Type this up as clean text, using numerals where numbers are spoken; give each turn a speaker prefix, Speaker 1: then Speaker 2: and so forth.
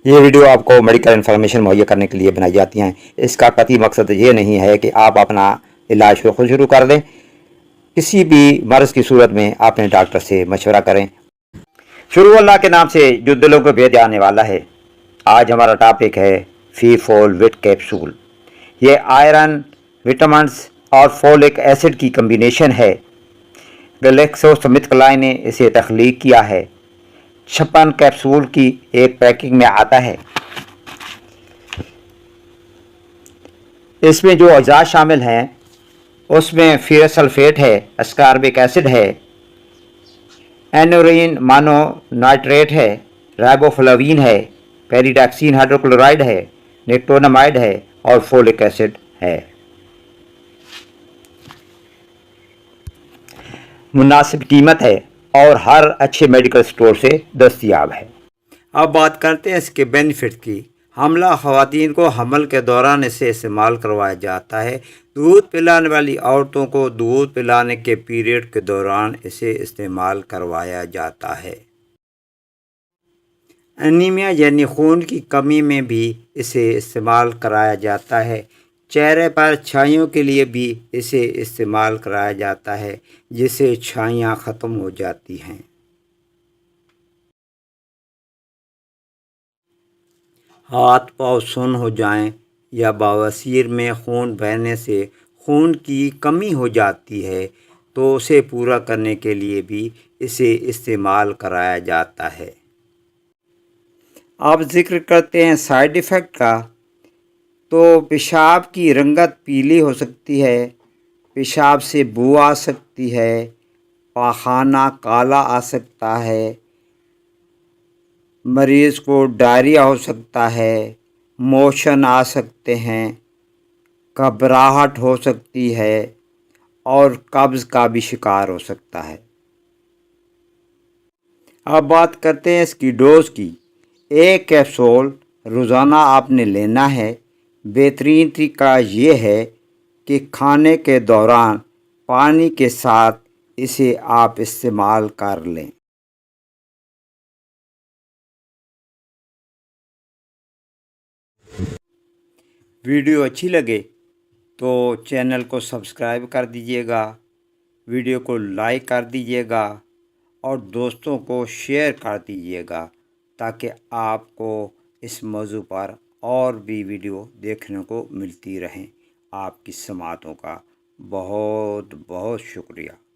Speaker 1: یہ ویڈیو آپ کو میڈیکل انفارمیشن مہیا کرنے کے لیے بنائی جاتی ہیں۔ اس کا قطعی مقصد یہ نہیں ہے کہ آپ اپنا علاج خود شروع کر دیں۔ کسی بھی مرض کی صورت میں اپنے ڈاکٹر سے مشورہ کریں۔ شروع اللہ کے نام سے جو دلوں کو بھید جانے والا ہے۔ آج ہمارا ٹاپک ہے فی فول وٹ کیپسول۔ یہ آئرن، وٹامنز اور فولک ایسڈ کی کمبینیشن ہے۔ گلیکسو سمتھ کلائن نے اسے تخلیق کیا ہے۔ 56 کیپسول کی ایک پیکنگ میں آتا ہے۔ اس میں جو اجزاء شامل ہیں اس میں فیرس سلفیٹ ہے، اسکاربک ایسڈ ہے، اینورین مانو نائٹریٹ ہے، رائبو فلاوین ہے، پیریڈاکسین ہائیڈروکلورائڈ ہے، نیکٹونامائڈ ہے اور فولک ایسڈ ہے۔ مناسب قیمت ہے اور ہر اچھے میڈیکل سٹور سے دستیاب ہے۔ اب بات کرتے ہیں اس کے بینیفٹ کی۔ حاملہ خواتین کو حمل کے دوران اسے استعمال کروایا جاتا ہے۔ دودھ پلانے والی عورتوں کو دودھ پلانے کے پیریڈ کے دوران اسے استعمال کروایا جاتا ہے۔ انیمیا یعنی خون کی کمی میں بھی اسے استعمال کرایا جاتا ہے۔ چہرے پر چھائیوں کے لیے بھی اسے استعمال کرایا جاتا ہے، جس سے چھائیاں ختم ہو جاتی ہیں۔ ہاتھ پاؤں سن ہو جائیں یا بواسیر میں خون بہنے سے خون کی کمی ہو جاتی ہے تو اسے پورا کرنے کے لیے بھی اسے استعمال کرایا جاتا ہے۔ اب ذکر کرتے ہیں سائیڈ ایفیکٹ کا۔ تو پیشاب کی رنگت پیلی ہو سکتی ہے، پیشاب سے بو آ سکتی ہے، پاخانہ کالا آ سکتا ہے، مریض کو ڈائریا ہو سکتا ہے، موشن آ سکتے ہیں، گھبراہٹ ہو سکتی ہے اور قبض کا بھی شکار ہو سکتا ہے۔ اب بات کرتے ہیں اس کی ڈوز کی۔ ایک کیپسول روزانہ آپ نے لینا ہے۔ بہترین طریقہ یہ ہے کہ کھانے کے دوران پانی کے ساتھ اسے آپ استعمال کر لیں۔ ویڈیو اچھی لگے تو چینل کو سبسکرائب کر دیجیے گا، ویڈیو کو لائک کر دیجیے گا اور دوستوں کو شیئر کر دیجیے گا تاکہ آپ کو اس موضوع پر اور بھی ویڈیو دیکھنے کو ملتی رہیں۔ آپ کی سماعتوں کا بہت بہت شکریہ۔